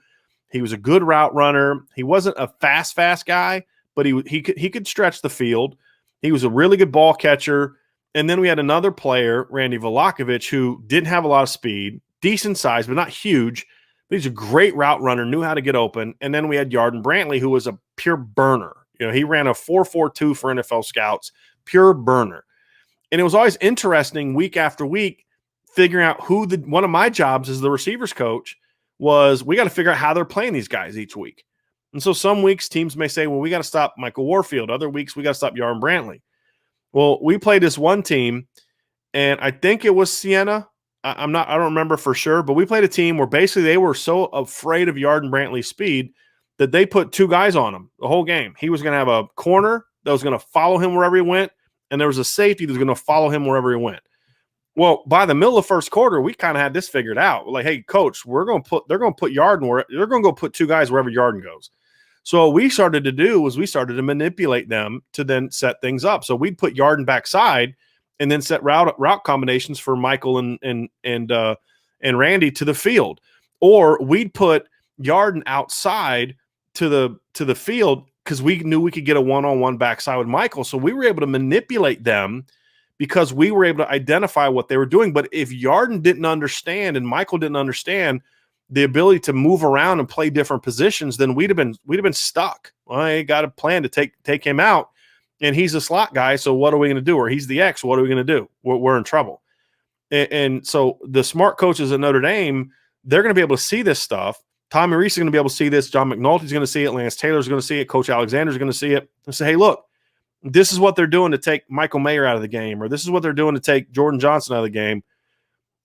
He was a good route runner. He wasn't a fast guy, but he could stretch the field. He was a really good ball catcher. And then we had another player, Randy Volakovich, who didn't have a lot of speed, decent size, but not huge. But he's a great route runner, knew how to get open. And then we had Jayden Brantley, who was a pure burner. He ran a 4.42 for NFL scouts, pure burner. And it was always interesting week after week figuring out one of my jobs as the receivers coach was we got to figure out how they're playing these guys each week. And so some weeks teams may say, well, we got to stop Michael Warfield. Other weeks we got to stop Jayden Brantley. Well, we played this one team, and I think it was Siena. I don't remember for sure, but we played a team where basically they were so afraid of Jayden Brantley's speed that they put two guys on him the whole game. He was going to have a corner that was going to follow him wherever he went, and there was a safety that was going to follow him wherever he went. Well, by the middle of the first quarter, we kind of had this figured out. Like, hey, coach, they're going to put Jayden where they're going to go put two guys wherever Jayden goes. So what we started to do was we started to manipulate them to then set things up. So we'd put Jayden backside and then set route combinations for Michael and Randy to the field. Or we'd put Jayden outside to the field because we knew we could get a one-on-one backside with Michael. So we were able to manipulate them because we were able to identify what they were doing. But if Jayden didn't understand and Michael didn't understand the ability to move around and play different positions, then we'd have been stuck. Well, I got a plan to take him out, and he's a slot guy. So what are we going to do? Or he's the X. What are we going to do? We're in trouble. And so the smart coaches at Notre Dame, they're going to be able to see this stuff. Tommy Rees is going to be able to see this. John McNulty's going to see it. Lance Taylor's going to see it. Coach Alexander's going to see it and say, hey, look, this is what they're doing to take Michael Mayer out of the game, or this is what they're doing to take Jordan Johnson out of the game.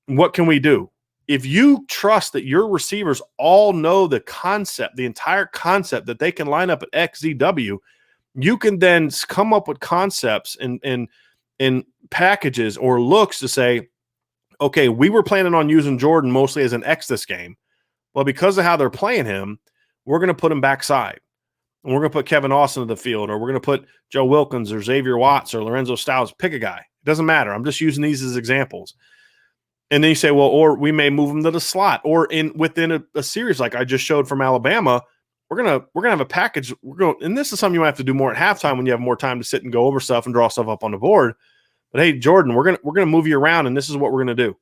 What can we do? If you trust that your receivers all know the concept, the entire concept that they can line up at XZW, you can then come up with concepts and packages or looks to say, okay, we were planning on using Jordan mostly as an X this game. Well, because of how they're playing him, we're going to put him backside. And we're going to put Kevin Austin in the field, or we're going to put Joe Wilkins or Xavier Watts or Lorenzo Styles. Pick a guy. It doesn't matter. I'm just using these as examples. And then you say, well, or we may move them to the slot, or within a series like I just showed from Alabama, we're gonna have a package. And this is something you might have to do more at halftime when you have more time to sit and go over stuff and draw stuff up on the board. But hey, Jordan, we're gonna move you around, and this is what we're gonna do.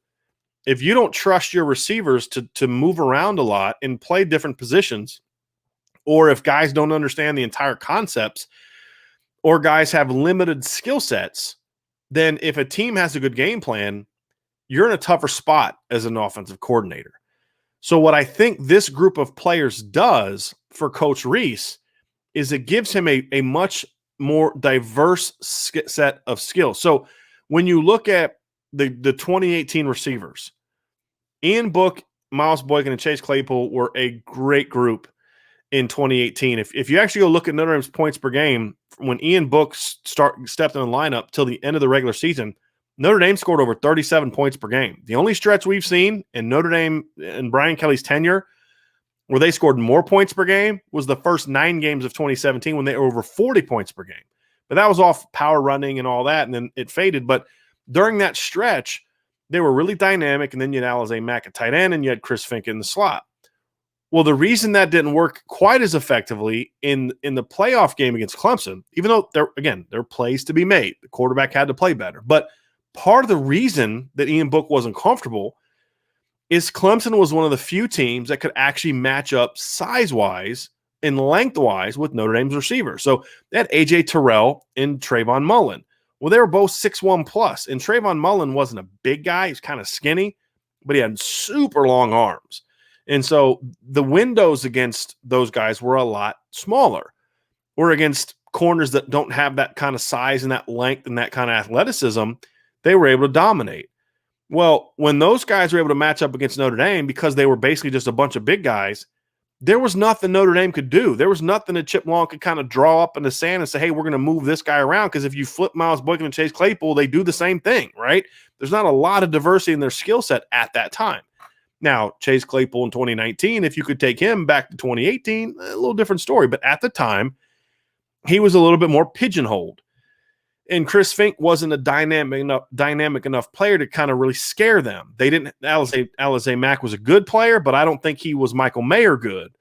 If you don't trust your receivers to move around a lot and play different positions, or if guys don't understand the entire concepts, or guys have limited skill sets, then if a team has a good game plan, you're in a tougher spot as an offensive coordinator. So what I think this group of players does for Coach Rees is it gives him a much more diverse set of skills. So when you look at the 2018 receivers, Ian Book, Miles Boykin, and Chase Claypool were a great group in 2018. If you actually go look at Notre Dame's points per game, when Ian Book stepped in the lineup till the end of the regular season, Notre Dame scored over 37 points per game. The only stretch we've seen in Notre Dame and Brian Kelly's tenure where they scored more points per game was the first 9 games of 2017 when they were over 40 points per game. But that was off power running and all that, and then it faded. But during that stretch, they were really dynamic, and then you had Alize Mack at tight end, and you had Chris Fink in the slot. Well, the reason that didn't work quite as effectively in the playoff game against Clemson, even though there are plays to be made, the quarterback had to play better, but part of the reason that Ian Book wasn't comfortable is Clemson was one of the few teams that could actually match up size-wise and length-wise with Notre Dame's receivers. So they had A.J. Terrell and Trayvon Mullen. Well, they were both 6'1 plus, and Trayvon Mullen wasn't a big guy. He's kind of skinny, but he had super long arms. And so the windows against those guys were a lot smaller. Or against corners that don't have that kind of size and that length and that kind of athleticism, they were able to dominate. Well, when those guys were able to match up against Notre Dame because they were basically just a bunch of big guys, there was nothing Notre Dame could do. There was nothing that Chip Long could kind of draw up in the sand and say, hey, we're going to move this guy around, because if you flip Miles Boykin and Chase Claypool, they do the same thing, right? There's not a lot of diversity in their skill set at that time. Now, Chase Claypool in 2019, if you could take him back to 2018, a little different story. But at the time, he was a little bit more pigeonholed. And Chris Fink wasn't a dynamic enough player to kind of really scare them. They didn't. Alize Mack was a good player, but I don't think he was Michael Mayer good.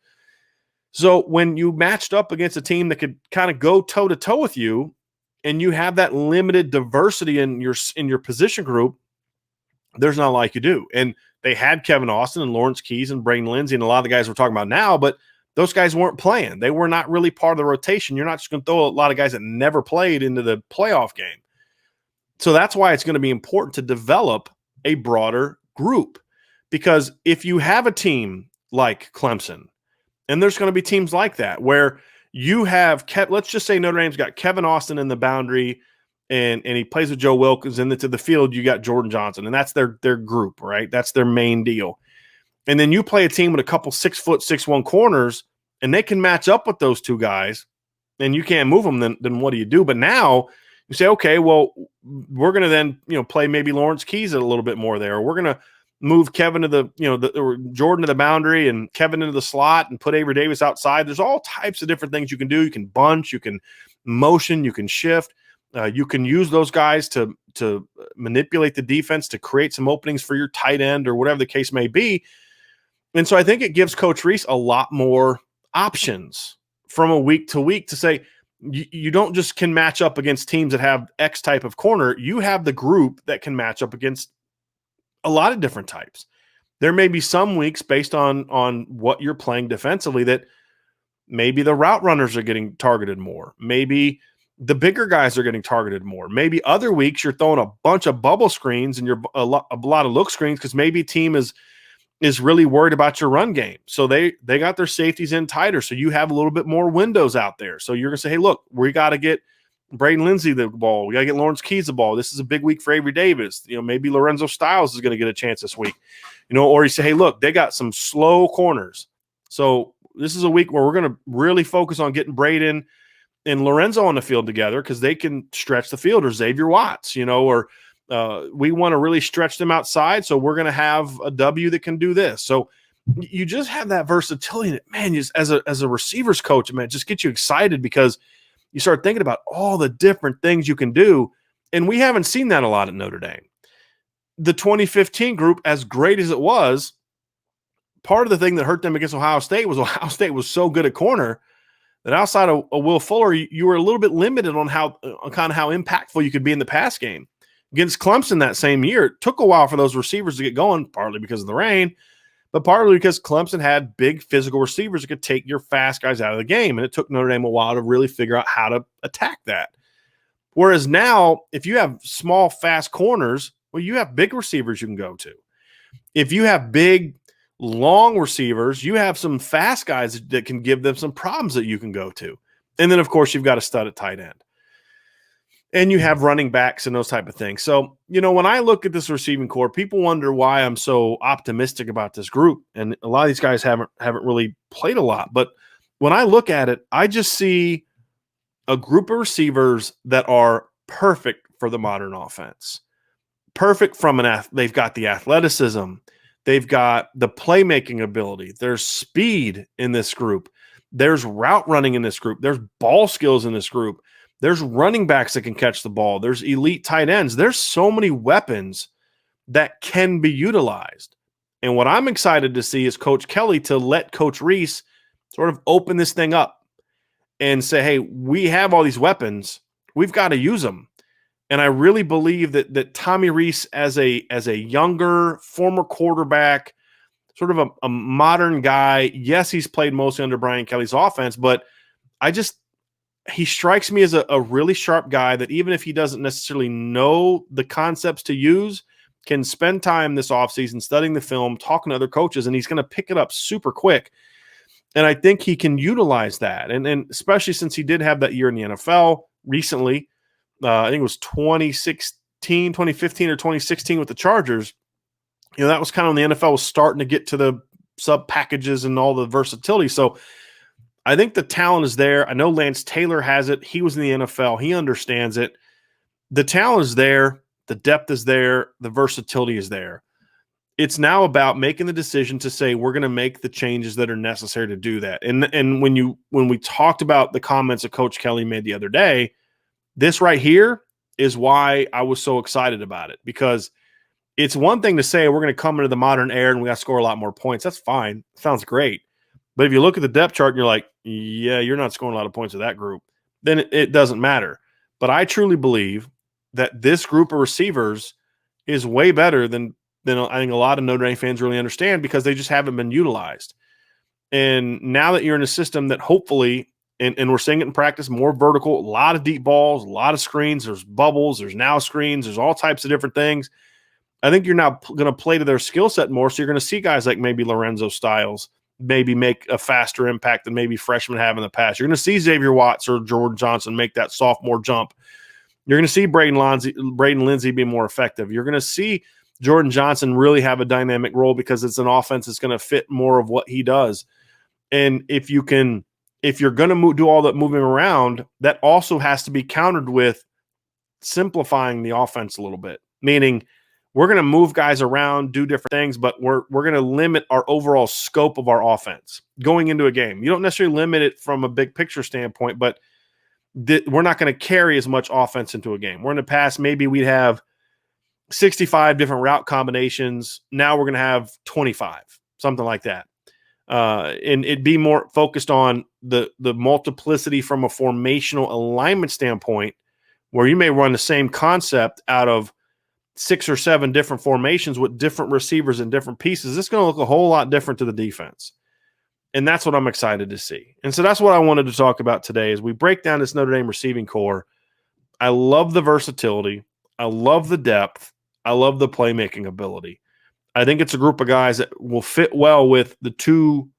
So when you matched up against a team that could kind of go toe to toe with you, and you have that limited diversity in your position group, there's not a lot you do. And they had Kevin Austin and Lawrence Keys and Braden Lenzy and a lot of the guys we're talking about now, but those guys weren't playing. They were not really part of the rotation. You're not just going to throw a lot of guys that never played into the playoff game. So that's why it's going to be important to develop a broader group. Because if you have a team like Clemson, and there's going to be teams like that where you have let's just say Notre Dame's got Kevin Austin in the boundary and he plays with Joe Wilkins, and into the field you got Jordan Johnson, and that's their group, right? That's their main deal. And then you play a team with a couple 6', 6'1" corners, and they can match up with those two guys, and you can't move them, then what do you do? But now you say, okay, well, we're going to then, play maybe Lawrence Keys a little bit more there. Or we're going to move Kevin to or Jordan to the boundary and Kevin into the slot and put Avery Davis outside. There's all types of different things you can do. You can bunch, you can motion, you can shift. You can use those guys to manipulate the defense to create some openings for your tight end or whatever the case may be. And so I think it gives Coach Reese a lot more options from a week to week to say, you don't just can match up against teams that have X type of corner. You have the group that can match up against a lot of different types. There may be some weeks based on what you're playing defensively that maybe the route runners are getting targeted more. Maybe the bigger guys are getting targeted more. Maybe other weeks you're throwing a bunch of bubble screens and a lot of look screens because maybe a team is really worried about your run game. So they got their safeties in tighter. So you have a little bit more windows out there. So you're going to say, hey, look, we got to get Braden Lenzy the ball. We got to get Lawrence Keys the ball. This is a big week for Avery Davis. Maybe Lorenzo Styles is going to get a chance this week. Or you say, hey, look, they got some slow corners. So this is a week where we're going to really focus on getting Braden and Lorenzo on the field together because they can stretch the field, or Xavier Watts, or we want to really stretch them outside. So we're going to have a W that can do this. So you just have that versatility. And man, as a receivers coach, man, it just gets you excited because you start thinking about all the different things you can do. And we haven't seen that a lot at Notre Dame. The 2015 group, as great as it was, part of the thing that hurt them against Ohio State was so good at corner that outside of Will Fuller, you were a little bit limited on how impactful you could be in the pass game. Against Clemson that same year, it took a while for those receivers to get going, partly because of the rain, but partly because Clemson had big physical receivers that could take your fast guys out of the game, and it took Notre Dame a while to really figure out how to attack that. Whereas now, if you have small, fast corners, well, you have big receivers you can go to. If you have big, long receivers, you have some fast guys that can give them some problems that you can go to. And then, of course, you've got a stud at tight end. And you have running backs and those type of things. So, when I look at this receiving core, people wonder why I'm so optimistic about this group. And a lot of these guys haven't really played a lot. But when I look at it, I just see a group of receivers that are perfect for the modern offense. Perfect from they've got the athleticism. They've got the playmaking ability. There's speed in this group. There's route running in this group. There's ball skills in this group. There's running backs that can catch the ball. There's elite tight ends. There's so many weapons that can be utilized. And what I'm excited to see is Coach Kelly to let Coach Reese sort of open this thing up and say, hey, we have all these weapons. We've got to use them. And I really believe that Tommy Reese, as a younger former quarterback, sort of a modern guy, yes, he's played mostly under Brian Kelly's offense, but he strikes me as a really sharp guy that even if he doesn't necessarily know the concepts to use, can spend time this offseason studying the film, talking to other coaches, and he's going to pick it up super quick. And I think he can utilize that. And especially since he did have that year in the NFL recently, I think it was 2015 or 2016 with the Chargers. That was kind of when the NFL was starting to get to the sub packages and all the versatility. So I think the talent is there. I know Lance Taylor has it. He was in the NFL. He understands it. The talent is there. The depth is there. The versatility is there. It's now about making the decision to say we're going to make the changes that are necessary to do that. And when we talked about the comments that Coach Kelly made the other day, this right here is why I was so excited about it, because it's one thing to say we're going to come into the modern era and we got to score a lot more points. That's fine. Sounds great. But if you look at the depth chart and you're like, yeah, you're not scoring a lot of points with that group, then it doesn't matter. But I truly believe that this group of receivers is way better than I think a lot of Notre Dame fans really understand, because they just haven't been utilized. And now that you're in a system that hopefully, and we're seeing it in practice, more vertical, a lot of deep balls, a lot of screens, there's bubbles, there's now screens, there's all types of different things. I think you're now going to play to their skill set more. So you're going to see guys like maybe Lorenzo Styles maybe make a faster impact than maybe freshmen have in the past. You're going to see Xavier Watts or Jordan Johnson make that sophomore jump. You're going to see Braden Lenzy be more effective. You're going to see Jordan Johnson really have a dynamic role, because it's an offense that's going to fit more of what he does. And if you're going to do all that moving around, that also has to be countered with simplifying the offense a little bit, meaning we're going to move guys around, do different things, but we're going to limit our overall scope of our offense going into a game. You don't necessarily limit it from a big picture standpoint, but we're not going to carry as much offense into a game. We're in the past, maybe we'd have 65 different route combinations. Now we're going to have 25, something like that. And it'd be more focused on the multiplicity from a formational alignment standpoint, where you may run the same concept out of 6 or 7 different formations with different receivers and different pieces. It's going to look a whole lot different to the defense. And that's what I'm excited to see. And so that's what I wanted to talk about today as we break down this Notre Dame receiving core. I love the versatility. I love the depth. I love the playmaking ability. I think it's a group of guys that will fit well with the two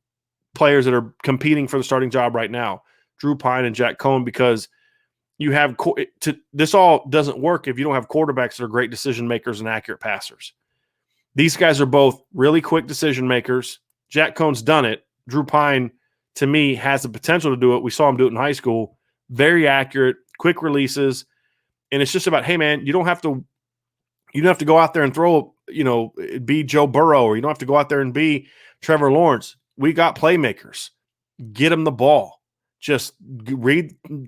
players that are competing for the starting job right now, Drew Pyne and Jack Coan, because you have this all doesn't work if you don't have quarterbacks that are great decision makers and accurate passers. These guys are both really quick decision makers. Jack Coan's done it. Drew Pyne, to me, has the potential to do it. We saw him do it in high school. Very accurate, quick releases, and it's just about, hey man, you don't have to go out there and throw, be Joe Burrow, or you don't have to go out there and be Trevor Lawrence. We got playmakers. Get them the ball. Just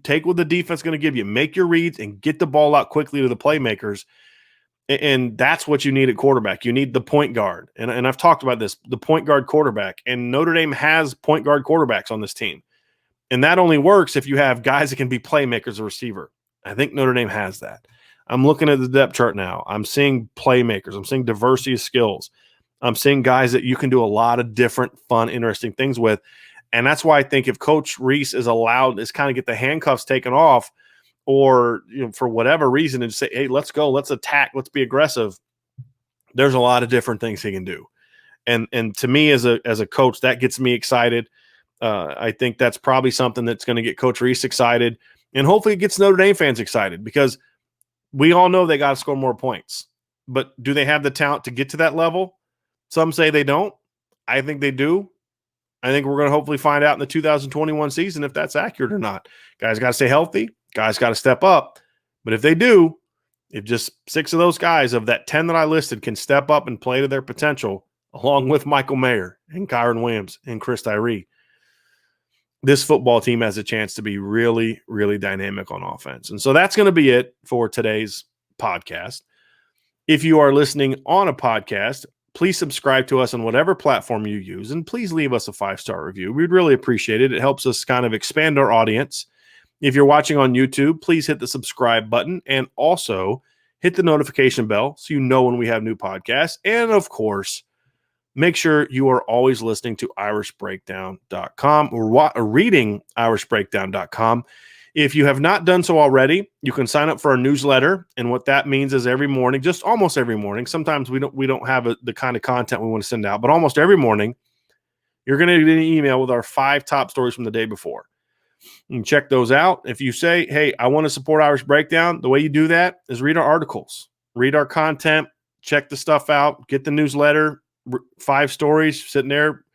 take what the defense is going to give you. Make your reads and get the ball out quickly to the playmakers. And that's what you need at quarterback. You need the point guard. And I've talked about this, the point guard quarterback. And Notre Dame has point guard quarterbacks on this team. And that only works if you have guys that can be playmakers as a receiver. I think Notre Dame has that. I'm looking at the depth chart now. I'm seeing playmakers. I'm seeing diversity of skills. I'm seeing guys that you can do a lot of different, fun, interesting things with. And that's why I think if Coach Reese is allowed to kind of get the handcuffs taken off, or for whatever reason, and say, hey, let's go, let's attack, let's be aggressive, there's a lot of different things he can do. And to me as a coach, that gets me excited. I think that's probably something that's going to get Coach Reese excited. And hopefully it gets Notre Dame fans excited, because we all know they got to score more points. But do they have the talent to get to that level? Some say they don't. I think they do. I think we're going to hopefully find out in the 2021 season if that's accurate or not. Guys got to stay healthy. Guys got to step up. But if they do, if just 6 of those guys of that 10 that I listed can step up and play to their potential, along with Michael Mayer and Kyron Williams and Chris Tyree, this football team has a chance to be really, really dynamic on offense. And so that's going to be it for today's podcast. If you are listening on a podcast, please subscribe to us on whatever platform you use, and please leave us a 5-star review. We'd really appreciate it. It helps us kind of expand our audience. If you're watching on YouTube, please hit the subscribe button and also hit the notification bell so you know when we have new podcasts. And of course, make sure you are always listening to irishbreakdown.com or reading irishbreakdown.com. If you have not done so already, you can sign up for our newsletter. And what that means is every morning, just almost every morning, sometimes we don't have the kind of content we want to send out, but almost every morning, you're going to get an email with our 5 top stories from the day before. You can check those out. If you say, hey, I want to support Irish Breakdown, the way you do that is read our articles, read our content, check the stuff out, get the newsletter, 5 stories, sitting there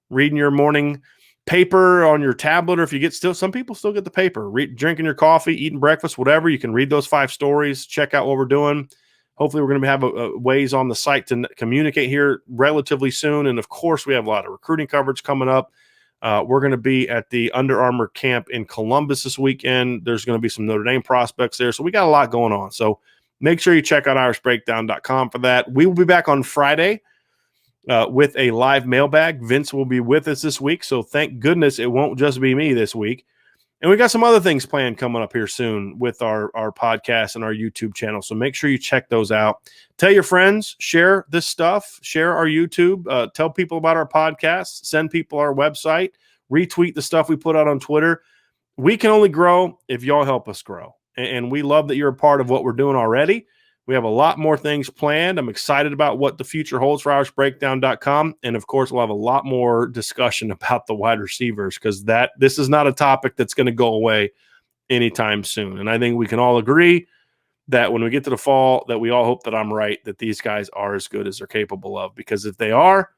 reading your morning paper on your tablet, or if you get some people still get the paper, drinking your coffee, eating breakfast, whatever, you can read those 5 stories, check out what we're doing. Hopefully we're going to have ways on the site to communicate here relatively soon. And of course, we have a lot of recruiting coverage coming up. We're going to be at the Under Armour camp in Columbus this weekend. There's going to be some Notre Dame prospects there. So we got a lot going on. So make sure you check out irishbreakdown.com for that. We will be back on Friday with a live mailbag. Vince will be with us this week, so thank goodness it won't just be me this week. And we got some other things planned coming up here soon with our podcast and our YouTube channel. So make sure you check those out. Tell your friends, share this stuff, share our YouTube, tell people about our podcast, send people our website, retweet the stuff we put out on Twitter. We can only grow if y'all help us grow. And we love that you're a part of what we're doing already. We have a lot more things planned. I'm excited about what the future holds for IrishBreakdown.com. And, of course, we'll have a lot more discussion about the wide receivers because this is not a topic that's going to go away anytime soon. And I think we can all agree that when we get to the fall, that we all hope that I'm right, that these guys are as good as they're capable of. Because if they are,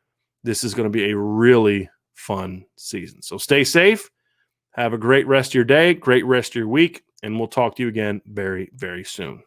this is going to be a really fun season. So stay safe. Have a great rest of your day, great rest of your week, and we'll talk to you again very, very soon.